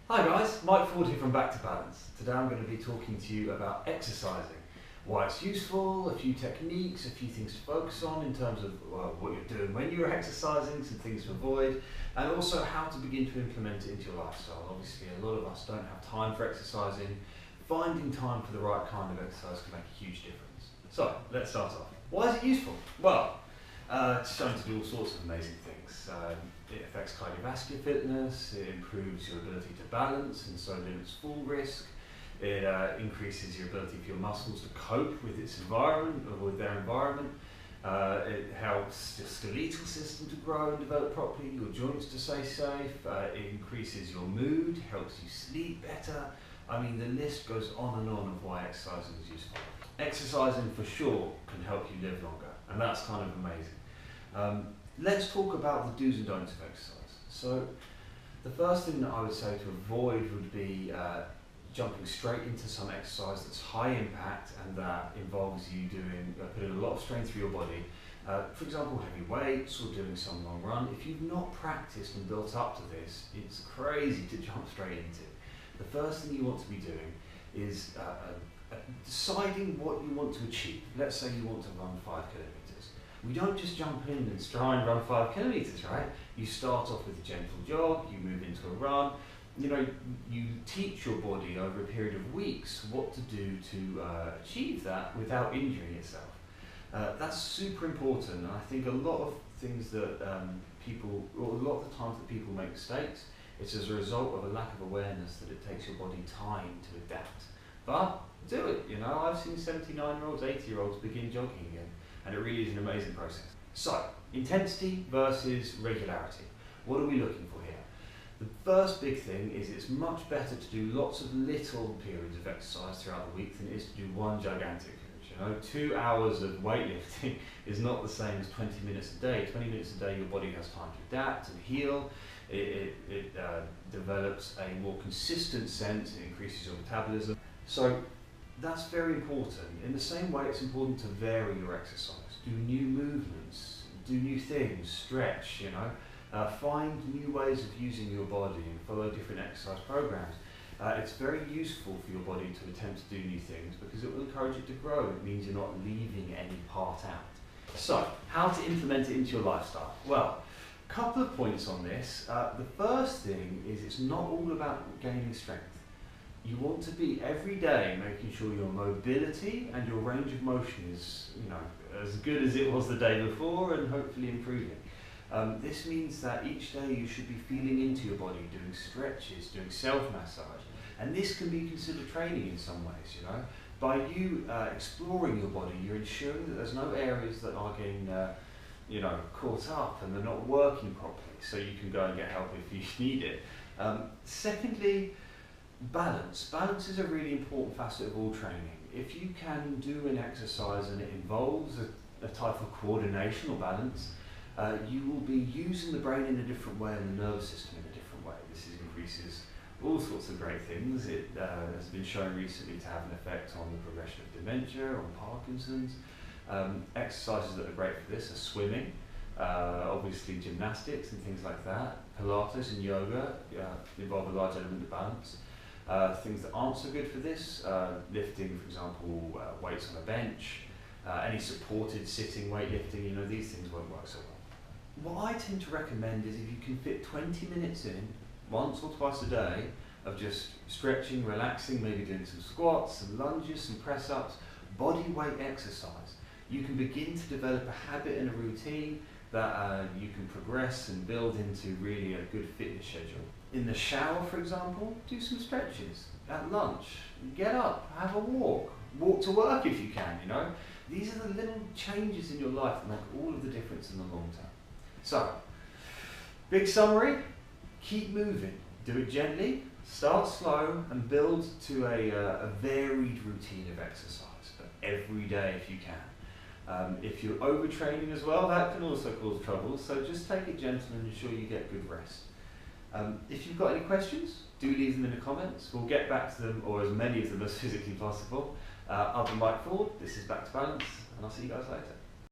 Hi guys, Mike Ford here from Back to Balance. Today I'm going to be talking to you about exercising, why it's useful, a few techniques, a few things to focus on in terms of what you're doing when you're exercising, some things to avoid, and also how to begin to implement it into your lifestyle. Obviously a lot of us don't have time for exercising. Finding time for the right kind of exercise can make a huge difference. So let's start off. Why is it useful? Well, it's shown to do all sorts of amazing things. It affects cardiovascular fitness, it improves your ability to balance and so limits fall risk. It increases your ability for your muscles to cope with its environment or with their environment. It helps your skeletal system to grow and develop properly, your joints to stay safe. It increases your mood, helps you sleep better. I mean, the list goes on and on of why exercising is useful. Exercising for sure can help you live longer, and that's kind of amazing. Let's talk about the do's and don'ts of exercise. So the first thing that I would say to avoid would be jumping straight into some exercise that's high impact and that involves you putting a lot of strain through your body. For example, heavy weights or doing some long run. If you've not practiced and built up to this, it's crazy to jump straight into. The first thing you want to be doing is deciding what you want to achieve. Let's say you want to run 5 kilometers. We don't just jump in and try and run 5 kilometers, right? You start off with a gentle jog, you move into a run. You know, you teach your body over a period of weeks what to do to achieve that without injuring yourself. That's super important, and I think a lot of things that a lot of the times that people make mistakes, it's as a result of a lack of awareness that it takes your body time to adapt. But do it, you know, I've seen 79-year-olds, 80-year-olds begin jogging again, and it really is an amazing process. So, intensity versus regularity. What are we looking for here? The first big thing is it's much better to do lots of little periods of exercise throughout the week than it is to do one gigantic period. You know, 2 hours of weightlifting is not the same as 20 minutes a day. 20 minutes a day, your body has time to adapt and heal. It develops a more consistent sense, it increases your metabolism. So that's very important. In the same way, it's important to vary your exercise. Do new movements, do new things, stretch, you know. Find new ways of using your body and follow different exercise programs. It's very useful for your body to attempt to do new things because it will encourage it to grow. It means you're not leaving any part out. So, how to implement it into your lifestyle? Well, a couple of points on this. The first thing is it's not all about gaining strength. You want to be every day making sure your mobility and your range of motion is, you know, as good as it was the day before and hopefully improving. This means that each day you should be feeling into your body, doing stretches, doing self-massage, and this can be considered training in some ways, you know. By you exploring your body, you're ensuring that there's no areas that are getting you know, caught up and they're not working properly, so you can go and get help if you need it. Secondly, balance. Balance is a really important facet of all training. If you can do an exercise and it involves a type of coordination or balance, you will be using the brain in a different way and the nervous system in a different way. This increases all sorts of great things. It has been shown recently to have an effect on the progression of dementia, on Parkinson's. Exercises that are great for this are swimming, obviously gymnastics and things like that. Pilates and yoga involve a large element of balance. Things that aren't so good for this, lifting, for example, weights on a bench, any supported sitting weightlifting, you know, these things won't work so well. What I tend to recommend is if you can fit 20 minutes in, once or twice a day, of just stretching, relaxing, maybe doing some squats, some lunges, some press-ups, body weight exercise, you can begin to develop a habit and a routine that you can progress and build into really a good fitness schedule. In the shower, for example, do some stretches. At lunch, get up, have a walk to work if you can, you know. These are the little changes in your life that make all of the difference in the long term. So, big summary, keep moving. Do it gently, start slow, and build to a varied routine of exercise, but every day if you can. If you're overtraining as well, that can also cause trouble, so just take it gentle and ensure you get good rest. If you've got any questions, do leave them in the comments. We'll get back to them, or as many of them as physically possible. I've been Mike Ford, this is Back to Balance, and I'll see you guys later.